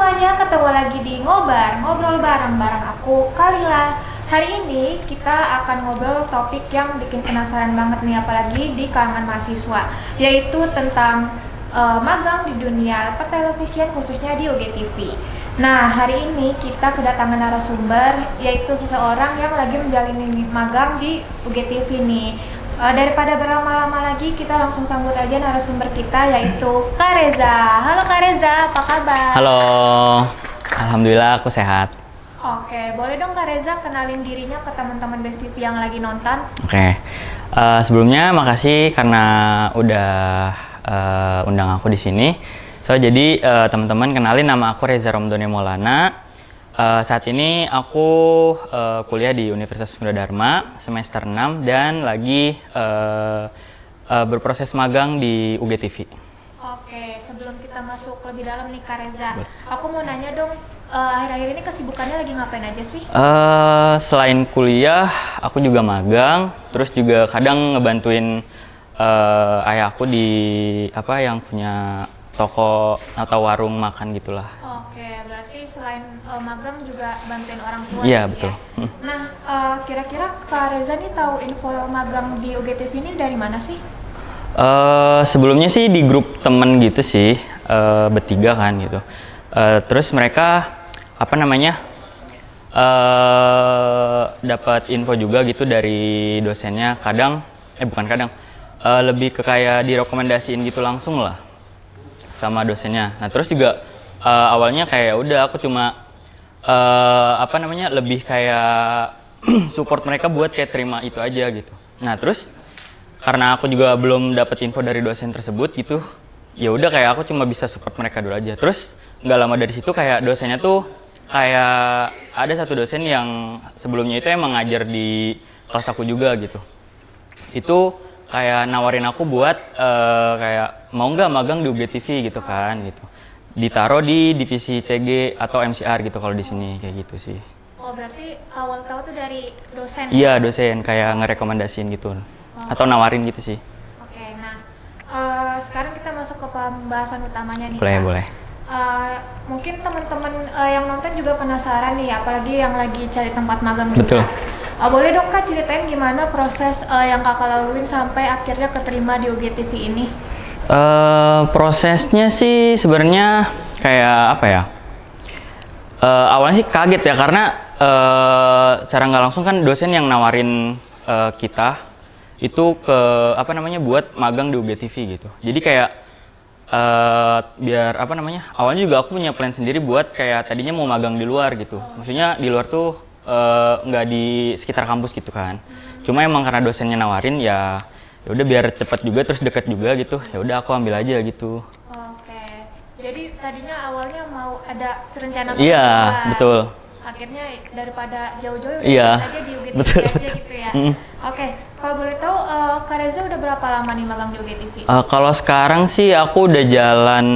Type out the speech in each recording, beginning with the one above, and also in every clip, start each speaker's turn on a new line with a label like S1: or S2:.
S1: semuanya, ketemu lagi di Ngobar, ngobrol bareng aku, Kalila. Hari ini kita akan ngobrol topik yang bikin penasaran banget nih, apalagi di kalangan mahasiswa, yaitu tentang magang di dunia pertelevisian, khususnya di UGTV. Nah, hari ini kita kedatangan narasumber, yaitu seseorang yang lagi menjalani magang di UGTV nih. Daripada berlama-lama lagi, kita langsung sambut aja narasumber kita, yaitu Kak Reza. Halo Kak Reza, apa kabar?
S2: Halo, alhamdulillah aku sehat.
S1: Oke, boleh dong Kak Reza kenalin dirinya ke teman-teman Best TV yang lagi nonton?
S2: Oke, sebelumnya makasih karena udah undang aku di sini. Jadi teman-teman kenalin, nama aku Reza Romdoni Maulana. Saat ini aku kuliah di Universitas Gunadarma semester 6 dan lagi berproses magang di UGTV.
S1: Oke, sebelum kita masuk lebih dalam nih Kak Reza, aku mau nanya dong, akhir-akhir ini kesibukannya lagi ngapain aja sih?
S2: Selain kuliah, aku juga magang, terus juga kadang ngebantuin ayah aku di yang punya toko atau warung makan gitulah.
S1: Oke, berarti selain magang juga bantuin orang tua.
S2: Iya,
S1: gitu
S2: betul.
S1: Ya? Nah, kira-kira Kak Reza nih tahu info magang di UGTV ini dari mana sih?
S2: Sebelumnya sih di grup temen gitu sih, bertiga kan gitu. Terus mereka dapat info juga gitu dari dosennya. Lebih ke kayak direkomendasiin gitu langsung lah sama dosennya. Nah terus juga awalnya kayak udah aku cuma lebih kayak support mereka buat kayak terima itu aja gitu. Nah terus karena aku juga belum dapat info dari dosen tersebut gitu, ya udah kayak aku cuma bisa support mereka dulu aja. Terus nggak lama dari situ kayak dosennya tuh kayak ada satu dosen yang sebelumnya itu emang ngajar di kelas aku juga gitu. Itu kayak nawarin aku buat kayak mau nggak magang di UGTV gitu kan gitu. Ditaruh di divisi CG atau MCR gitu kalau di sini kayak gitu sih.
S1: Oh, berarti awal tahu tuh dari dosen?
S2: Iya, dosen kayak ngerekomendasiin gitu. Atau nawarin gitu sih.
S1: Oke, nah sekarang kita masuk ke pembahasan utamanya nih.
S2: Boleh.
S1: Mungkin teman-teman yang nonton juga penasaran nih, apalagi yang lagi cari tempat magang juga.
S2: Betul.
S1: Boleh dong Kak ceritain gimana proses yang Kakak laluin sampai akhirnya keterima di UGTV ini?
S2: Prosesnya sih sebenarnya kayak awalnya sih kaget ya karena secara nggak langsung kan dosen yang nawarin kita itu buat magang di UGTV gitu. Jadi kayak awalnya juga aku punya plan sendiri buat kayak tadinya mau magang di luar gitu. Maksudnya di luar tuh nggak di sekitar kampus gitu kan. Cuma emang karena dosennya nawarin ya udah biar cepat juga terus deket juga gitu. Ya udah aku ambil aja gitu.
S1: Oke. Jadi tadinya awalnya mau ada rencana
S2: Iya, betul.
S1: Akhirnya daripada jauh-jauh
S2: iya,
S1: aja di UGTV
S2: betul.
S1: aja gitu ya. Oke, kalau boleh tahu Kak Reza udah berapa lama nih magang di UGTV?
S2: Kalau sekarang sih aku udah jalan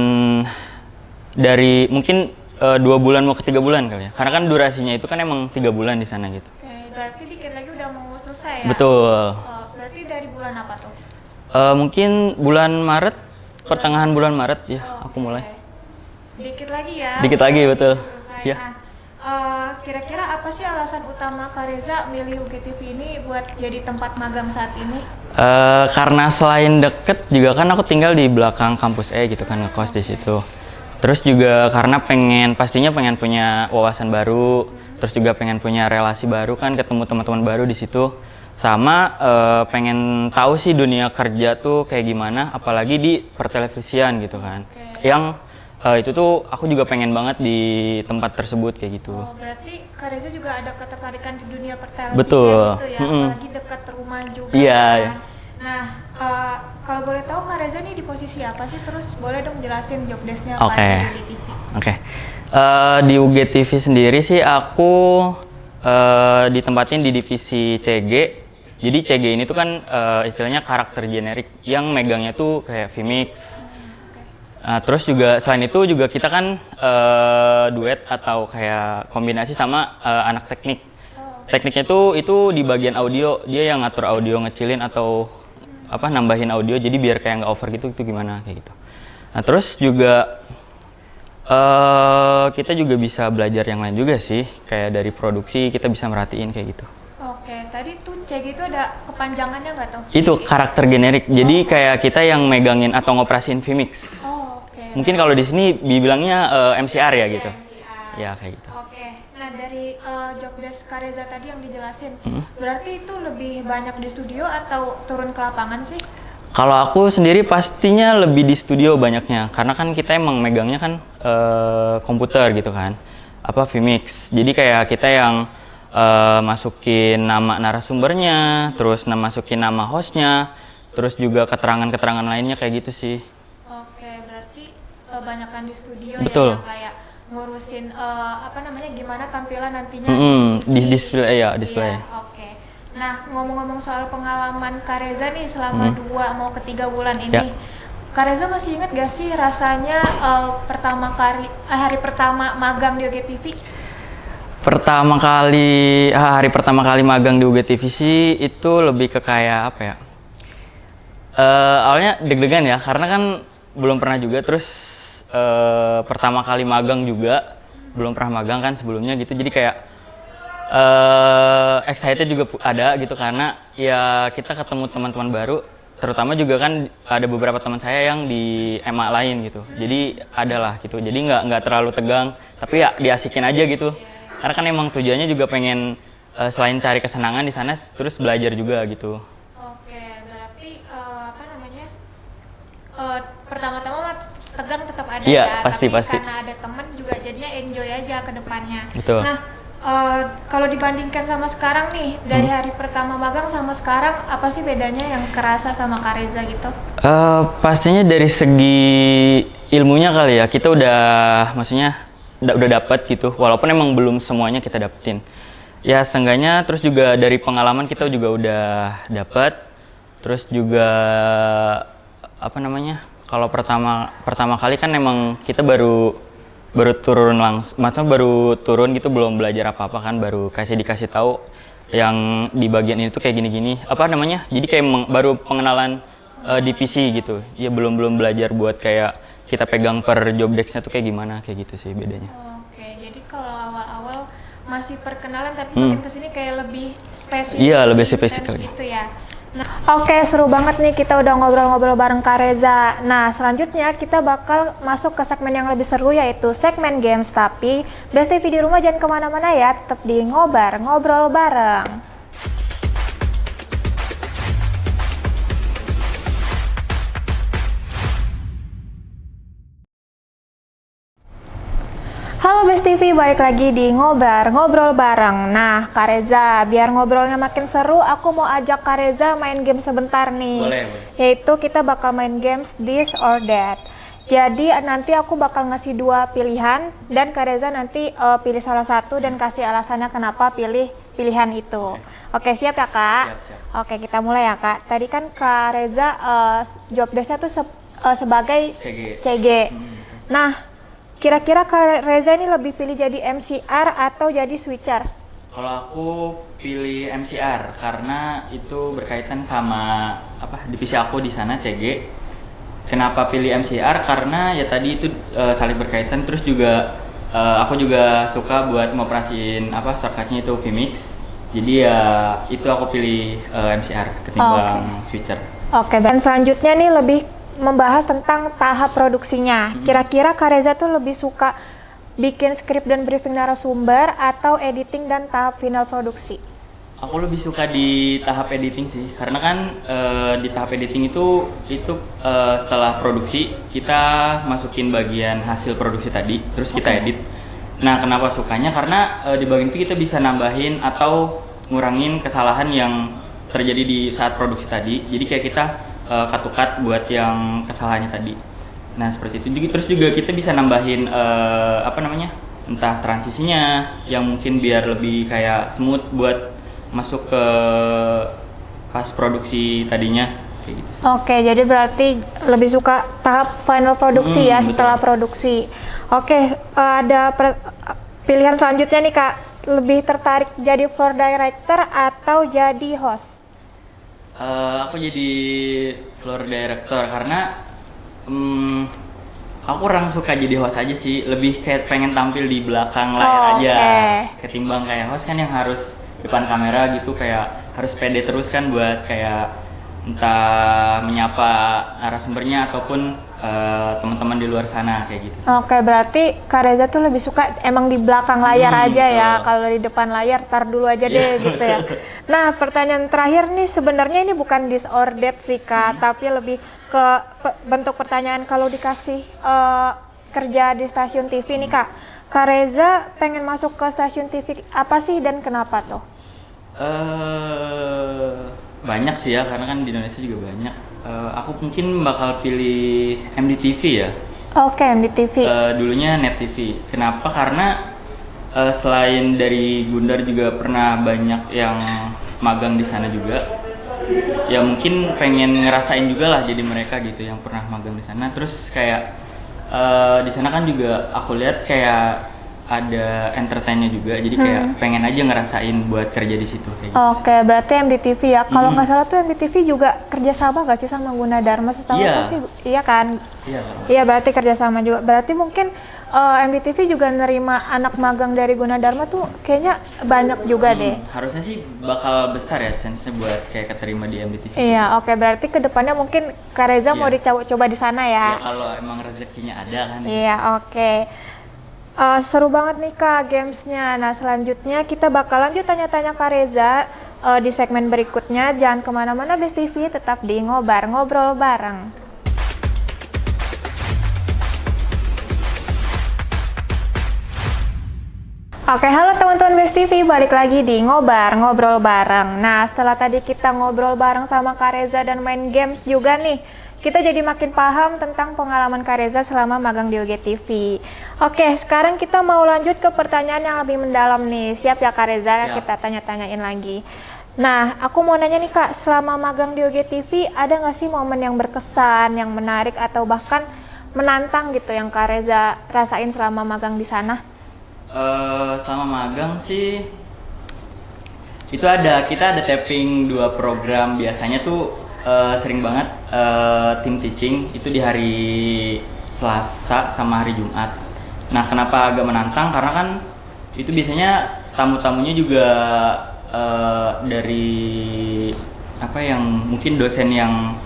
S2: dari mungkin 2 bulan mau ke 3 bulan kali ya. Karena kan durasinya itu kan emang 3 bulan di sana gitu.
S1: Oke, berarti dikit lagi udah mau selesai ya?
S2: Betul.
S1: Berarti dari bulan apa tuh?
S2: Mungkin bulan Maret, pertengahan bulan Maret ya aku mulai.
S1: Dikit lagi ya?
S2: Dikit lagi, betul.
S1: Ya. Kira-kira apa sih alasan utama Kak Reza milih UGTV ini buat jadi tempat magang saat ini?
S2: Karena selain deket juga kan aku tinggal di belakang kampus gitu kan, ngekos di situ. Terus juga karena pastinya pengen punya wawasan baru, terus juga pengen punya relasi baru kan, ketemu teman-teman baru di situ. Sama pengen tahu sih dunia kerja tuh kayak gimana, apalagi di pertelevisian gitu kan. Yang itu tuh aku juga pengen banget di tempat tersebut kayak gitu.
S1: Oh, berarti Kak Reza juga ada ketertarikan di dunia pertelevisian.
S2: Betul.
S1: Gitu ya, apalagi dekat rumah juga.
S2: Iya.
S1: Kan? Nah, kalau boleh tahu Kak Reza nih di posisi apa sih? Terus boleh dong jelasin job desk-nya apa aja di UGTV?
S2: Oke. Di UGTV sendiri sih aku ditempatin di divisi CG. Jadi CG ini tuh kan istilahnya karakter generik yang megangnya tuh kayak Vmix. Terus juga selain itu juga kita kan duet atau kayak kombinasi sama anak teknik. Tekniknya tuh itu di bagian audio, dia yang ngatur audio, ngecilin atau nambahin audio jadi biar kayak nggak over gitu, itu gimana kayak gitu. Nah terus juga Kita juga bisa belajar yang lain juga sih, kayak dari produksi kita bisa merhatiin kayak gitu.
S1: Oke, tadi tuh CG itu ada kepanjangannya nggak tuh?
S2: Itu karakter generik, jadi kayak kita yang megangin atau ngoperasiin vMix.
S1: Oh, oke.
S2: Mungkin kalau di sini dibilangnya MCR ya gitu.
S1: MCR.
S2: Ya kayak gitu.
S1: Oke, nah dari job desk Kareza tadi yang dijelasin, berarti itu lebih banyak di studio atau turun ke lapangan sih?
S2: Kalau aku sendiri pastinya lebih di studio banyaknya, karena kan kita emang megangnya kan komputer gitu kan, apa vMix. Jadi kayak kita yang masukin nama narasumbernya, terus masukin nama hostnya, terus juga keterangan-keterangan lainnya kayak gitu sih.
S1: Oke, berarti banyakan di studio
S2: Betul.
S1: ya, yang kayak ngurusin apa namanya, gimana tampilan nantinya
S2: Di display ya, display.
S1: Iya, oke. Nah, ngomong-ngomong soal pengalaman Kareza nih selama 2 mau ke 3 bulan ini,
S2: Ya.
S1: Kareza masih ingat gak sih rasanya hari pertama magang di UGTV?
S2: Hari pertama kali magang di UGTV sih itu lebih ke kayak apa ya? Awalnya deg-degan ya, karena kan belum pernah juga, terus pertama kali magang juga belum pernah magang kan sebelumnya gitu, jadi kayak excited juga ada gitu, karena ya kita ketemu teman-teman baru, terutama juga kan ada beberapa teman saya yang di MA lain gitu, jadi adalah gitu, jadi nggak terlalu tegang, tapi ya diasikin aja gitu, karena kan emang tujuannya juga pengen selain cari kesenangan di sana, terus belajar juga gitu.
S1: Oke, berarti apa namanya? Pertama-tama tegang tetap ada
S2: Iya,
S1: ya,
S2: pasti,
S1: tapi
S2: pasti.
S1: karena ada teman juga jadinya enjoy aja ke depannya.
S2: Betul.
S1: Nah, kalau dibandingkan sama sekarang nih, dari hari pertama magang sama sekarang, apa sih bedanya yang kerasa sama Kareza gitu?
S2: Pastinya dari segi ilmunya kali ya, kita maksudnya udah dapat gitu, walaupun emang belum semuanya kita dapetin. Ya seenggaknya, terus juga dari pengalaman kita juga udah dapat, terus juga apa namanya? Kalau pertama kali kan emang kita baru turun langsung, maksudnya baru turun gitu, belum belajar apa-apa kan, baru dikasih tahu yang di bagian ini tuh kayak gini-gini, apa namanya? Jadi kayak baru pengenalan di PC gitu. Ya belum belajar buat kayak kita pegang per job desk-nya tuh kayak gimana, kayak gitu sih bedanya.
S1: Oke, jadi kalau awal-awal masih perkenalan, tapi makin kesini kayak lebih spesifik.
S2: Iya, lebih
S1: intens
S2: spesifik lagi.
S1: gitu ya. Nah, oke, seru banget nih kita udah ngobrol-ngobrol bareng Kareza. Nah, selanjutnya kita bakal masuk ke segmen yang lebih seru, yaitu segmen games. Tapi Best TV di rumah jangan kemana-mana ya, tetap di ngobrol bareng. Halo Best TV, balik lagi di ngobrol bareng. Nah, Kareza, biar ngobrolnya makin seru, aku mau ajak Kareza main game sebentar nih.
S2: Boleh.
S1: Yaitu kita bakal main games This or That. Jadi nanti aku bakal ngasih 2 pilihan dan Kareza nanti pilih salah satu dan kasih alasannya kenapa pilih pilihan itu. Oke, siap ya Kak?
S2: Siap.
S1: Oke, kita mulai ya Kak. Tadi kan Kareza job desk-nya tuh sebagai CG. Nah, kira-kira Kak Reza ini lebih pilih jadi MCR atau jadi switcher?
S2: Kalau aku pilih MCR karena itu berkaitan sama divisi aku di sana CG. Kenapa pilih MCR? Karena ya tadi itu saling berkaitan, terus juga aku juga suka buat ngoperasiin shortcut-nya itu vMix. Jadi ya itu aku pilih MCR ketimbang switcher.
S1: Oke, dan selanjutnya nih lebih membahas tentang tahap produksinya. Kira-kira Kareza tuh lebih suka bikin skrip dan briefing narasumber atau editing dan tahap final produksi?
S2: Aku lebih suka di tahap editing sih, karena kan di tahap editing itu setelah produksi kita masukin bagian hasil produksi tadi, terus kita edit. Nah, kenapa sukanya? Karena di bagian itu kita bisa nambahin atau ngurangin kesalahan yang terjadi di saat produksi tadi. Jadi kayak kita cut buat yang kesalahannya tadi. Nah seperti itu. Terus juga kita bisa nambahin entah transisinya yang mungkin biar lebih kayak smooth buat masuk ke pas produksi tadinya kayak gitu.
S1: Oke, jadi berarti lebih suka tahap final produksi ya setelah produksi. Oke, ada pilihan selanjutnya nih Kak. Lebih tertarik jadi floor director atau jadi host?
S2: Aku jadi floor director karena aku kurang suka jadi host aja sih, lebih kayak pengen tampil di belakang layar aja. Ketimbang kayak host kan yang harus depan kamera gitu, kayak harus pede terus kan buat kayak entah menyapa narasumbernya ataupun teman-teman di luar sana kayak gitu.
S1: Oke, berarti Kak Reza tuh lebih suka emang di belakang layar aja ya. Kalau di depan layar tar dulu aja deh gitu ya. Nah, pertanyaan terakhir nih, sebenarnya ini bukan disordered sih Kak, tapi lebih ke bentuk pertanyaan. Kalau dikasih kerja di stasiun TV nih Kak, Kak Reza pengen masuk ke stasiun TV apa sih dan kenapa tuh?
S2: Banyak sih ya, karena kan di Indonesia juga banyak. Aku mungkin bakal pilih MDTV ya.
S1: Oke, MDTV.
S2: Dulunya Net TV. Kenapa? Karena selain dari Gundar juga pernah banyak yang magang di sana juga. Ya mungkin pengen ngerasain juga lah jadi mereka gitu yang pernah magang di sana. Terus kayak di sana kan juga aku lihat kayak ada entertainnya juga, jadi kayak pengen aja ngerasain buat kerja di situ kayak gitu.
S1: Oke, berarti MDTV ya. Kalau nggak salah tuh MDTV juga kerjasama nggak sih sama Gunadarma? Setahu aku sih, iya kan?
S2: Iya.
S1: Iya, berarti kerjasama juga. Berarti mungkin MDTV juga nerima anak magang dari Gunadarma tuh kayaknya banyak juga deh.
S2: Harusnya sih bakal besar ya chance-nya buat kayak keterima di MDTV.
S1: Iya, oke. Berarti kedepannya mungkin Kak Reza mau dicoba di sana ya?
S2: Ya kalau emang rezekinya ada kan.
S1: Iya, oke. Seru banget nih Kak gamesnya. Nah selanjutnya kita bakal lanjut tanya-tanya Kak Reza di segmen berikutnya. Jangan kemana-mana Best TV, tetap di Ngobar Ngobrol Bareng. Oke, halo teman-teman Best TV, balik lagi di Ngobar Ngobrol Bareng. Nah setelah tadi kita ngobrol bareng sama Kak Reza dan main games juga nih, kita jadi makin paham tentang pengalaman Kak Reza selama magang di UGTV. Oke, sekarang kita mau lanjut ke pertanyaan yang lebih mendalam nih. Siap ya Kak Reza?
S2: Siap.
S1: Kita tanya-tanyain lagi. Nah, aku mau nanya nih Kak, selama magang di UGTV ada nggak sih momen yang berkesan, yang menarik atau bahkan menantang gitu yang Kak Reza rasain selama magang di sana?
S2: Selama magang sih itu kita ada tapping 2 program. Biasanya tuh sering banget tim teaching itu di hari Selasa sama hari Jumat. Nah kenapa agak menantang, karena kan itu biasanya tamu-tamunya juga dari apa yang mungkin dosen yang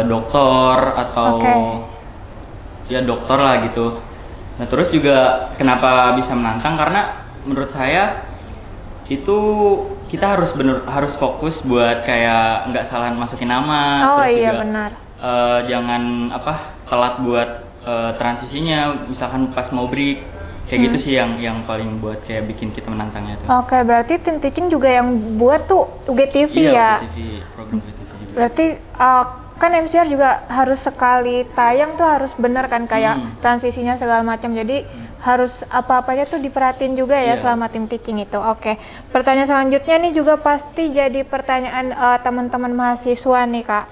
S2: doktor atau ya dokter lah gitu. Nah terus juga kenapa bisa menantang, karena menurut saya itu kita harus fokus buat kayak nggak salah masukin nama. Terus
S1: iya
S2: juga,
S1: benar.
S2: Jangan telat buat transisinya, misalkan pas mau break kayak gitu sih yang paling buat kayak bikin kita menantangnya tuh.
S1: Oke, berarti tim teaching juga yang buat tuh UGTV ya?
S2: UGTV, program UGTV juga.
S1: Berarti kan MCR juga harus sekali tayang tuh harus bener kan, kayak transisinya segala macam, jadi harus apa-apanya tuh diperhatiin juga ya selama tim teaching itu. Oke, pertanyaan selanjutnya nih juga pasti jadi pertanyaan teman-teman mahasiswa nih Kak.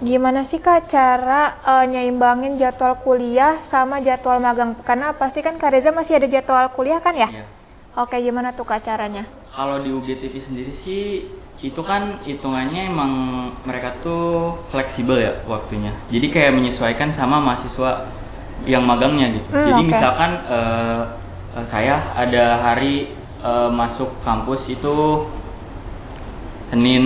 S1: Gimana sih Kak cara nyeimbangin jadwal kuliah sama jadwal magang? Karena pasti kan Kak Reza masih ada jadwal kuliah kan ya?
S2: Iya.
S1: Oke, gimana tuh Kak caranya?
S2: Kalau di UGTV sendiri sih itu kan hitungannya emang mereka tuh fleksibel ya waktunya. Jadi kayak menyesuaikan sama mahasiswa yang magangnya gitu. Jadi misalkan saya ada hari masuk kampus itu Senin,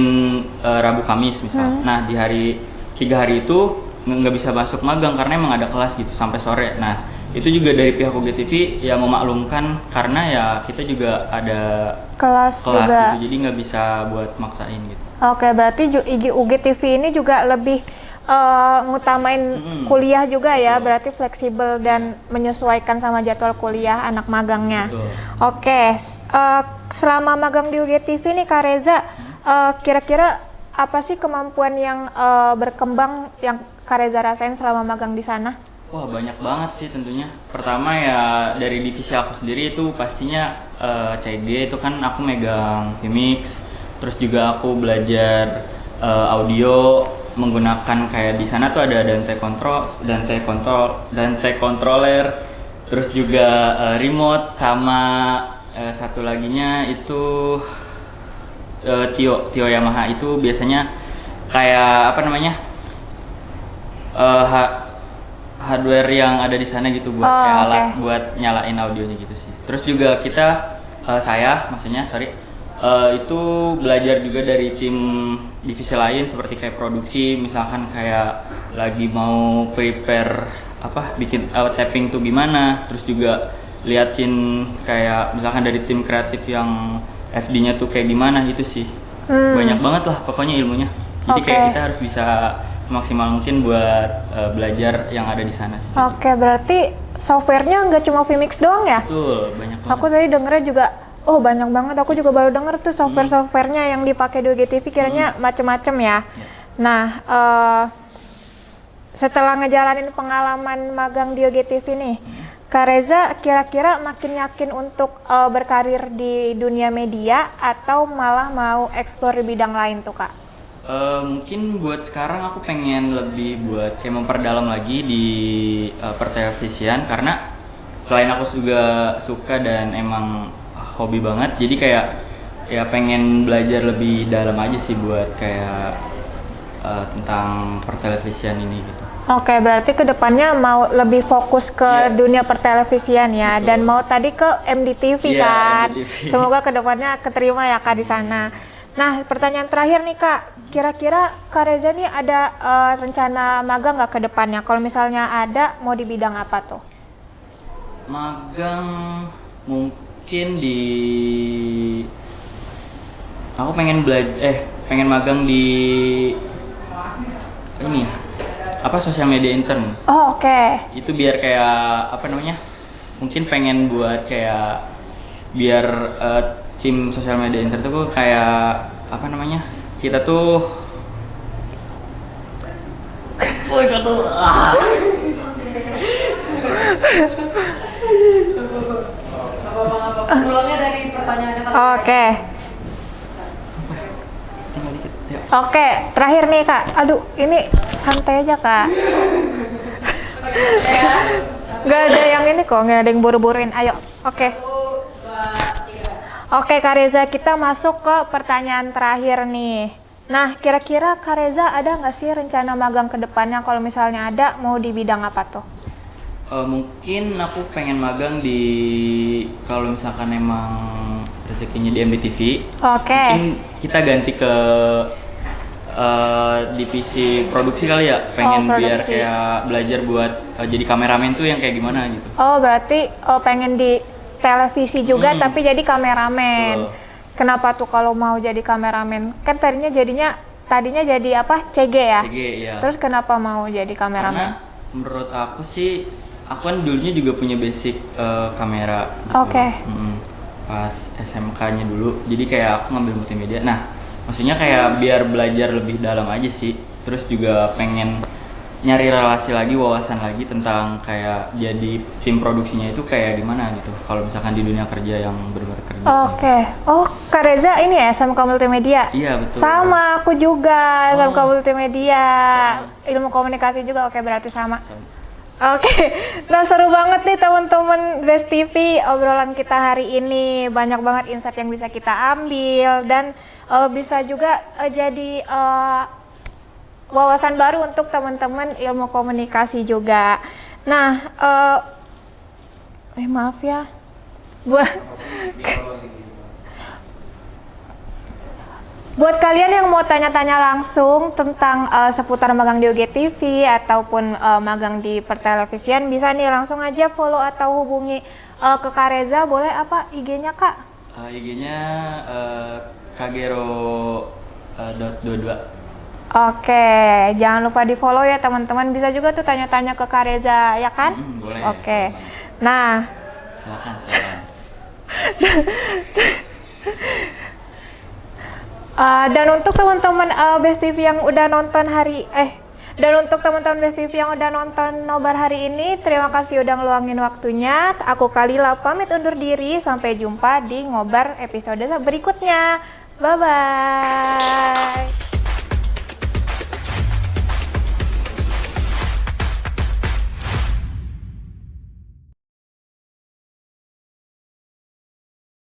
S2: Rabu, Kamis misal. Nah di 3 hari itu nggak bisa masuk magang karena emang ada kelas gitu sampai sore. Nah itu juga dari pihak UGTV ya memaklumkan, karena ya kita juga ada kelas juga. Gitu, jadi nggak bisa buat maksain gitu.
S1: Oke, berarti UGTV ini juga lebih ngutamain kuliah juga ya, berarti fleksibel dan menyesuaikan sama jadwal kuliah anak magangnya.
S2: Betul.
S1: Oke, selama magang di UGTV nih Kak Reza, kira-kira apa sih kemampuan yang berkembang yang Kak Reza rasain selama magang di sana?
S2: Wah banyak banget sih tentunya. Pertama ya dari divisi aku sendiri itu pastinya CG itu kan aku megang Vmix, terus juga aku belajar audio menggunakan kayak di sana tuh ada Dante controller, terus juga remote sama satu laginya itu Tio Yamaha. Itu biasanya kayak apa namanya hardware yang ada di sana gitu buat
S1: Oh,
S2: kayak
S1: oke.
S2: alat buat nyalain audionya gitu sih. Terus juga kita itu belajar juga dari tim divisi lain seperti kayak produksi, misalkan kayak lagi mau prepare bikin tapping tuh gimana, terus juga liatin kayak misalkan dari tim kreatif yang FD-nya tuh kayak gimana gitu sih. Banyak banget lah pokoknya ilmunya. Jadi kayak
S1: Oke.
S2: kita harus bisa semaksimal mungkin buat belajar yang ada di sana sih.
S1: Oke, berarti softwarenya nggak cuma Vmix doang ya?
S2: Betul, banyak banget.
S1: Aku tadi dengernya juga, oh banyak banget. Aku juga baru denger tuh software-softwarenya yang dipakai di UGTV, kiranya macem-macem ya. Nah, setelah ngejalanin pengalaman magang di UGTV nih, Kak Reza kira-kira makin yakin untuk berkarir di dunia media atau malah mau eksplor di bidang lain tuh Kak?
S2: Mungkin buat sekarang aku pengen lebih buat kayak memperdalam lagi di pertelevisian, karena selain aku juga suka dan emang hobi banget, jadi kayak ya pengen belajar lebih dalam aja sih buat kayak tentang pertelevisian ini gitu.
S1: Oke, berarti kedepannya mau lebih fokus ke dunia pertelevisian ya.
S2: Betul.
S1: Dan mau tadi ke MDTV
S2: Iya,
S1: kan.
S2: MDTV.
S1: Semoga kedepannya keterima ya Kak di sana. Nah, pertanyaan terakhir nih Kak, kira-kira Kak Reza nih ada rencana magang nggak ke depannya? Kalau misalnya ada, mau di bidang apa tuh?
S2: Magang mungkin aku pengen magang di ini sosial media intern.
S1: Oh, oke.
S2: Itu biar kayak mungkin pengen buat kayak biar tim sosial media intern tuh kayak kita tuh
S3: Ulangnya dari pertanyaannya kan.
S1: Oke.
S2: tinggal dikit ya.
S1: Oke, terakhir nih Kak. Aduh, ini santai aja Kak.
S3: Ya.
S1: Nggak ada yang ini kok, nggak ada yang buru-buruin. Ayo, oke.
S3: 1, 2, 3.
S1: Oke Kak Reza, kita masuk ke pertanyaan terakhir nih. Nah, kira-kira Kak Reza ada nggak sih rencana magang ke depannya? Kalau misalnya ada, mau di bidang apa tuh?
S2: Mungkin aku pengen magang kalau misalkan emang rezekinya di MDTV.
S1: Oke.
S2: Mungkin kita ganti ke divisi produksi kali ya. Pengen biar
S1: produksi.
S2: kayak belajar buat jadi kameramen tuh yang kayak gimana gitu.
S1: Oh, berarti pengen di televisi juga tapi jadi kameramen.
S2: Betul.
S1: Kenapa tuh kalau mau jadi kameramen? Kan tadinya jadi apa? CG ya?
S2: CG ya.
S1: Terus kenapa mau jadi kameramen?
S2: Karena menurut aku sih, aku kan dulunya juga punya basic kamera gitu.
S1: Oke.
S2: Pas SMK-nya dulu, jadi kayak aku ngambil multimedia. Nah, maksudnya kayak biar belajar lebih dalam aja sih. Terus juga pengen nyari relasi lagi, wawasan lagi tentang kayak jadi tim produksinya itu kayak gimana gitu. Kalau misalkan di dunia kerja yang benar-benar kerja.
S1: Oke. Oh, Kak Reza ini ya SMK Multimedia?
S2: Iya, betul.
S1: Sama, aku juga SMK Multimedia. Ilmu komunikasi juga, oke berarti sama. Oke, nah seru banget nih teman-teman Best TV, obrolan kita hari ini. Banyak banget insight yang bisa kita ambil dan bisa juga jadi wawasan baru untuk teman-teman ilmu komunikasi juga. Nah, maaf ya, buat kalian yang mau tanya-tanya langsung tentang seputar magang di UGTV ataupun magang di pertelevisian, bisa nih langsung aja follow atau hubungi ke Kak Reza. Boleh apa IG-nya Kak?
S2: IG-nya kagero.22.
S1: Oke, jangan lupa di follow ya teman-teman. Bisa juga tuh tanya-tanya ke Kak Reza, ya kan?
S2: Boleh.
S1: Oke. Nah,
S2: Silakan.
S1: dan untuk teman-teman Best TV yang udah nonton nobar hari ini, terima kasih udah ngeluangin waktunya. Aku Kalila pamit undur diri, sampai jumpa di ngobar episode berikutnya. Bye bye.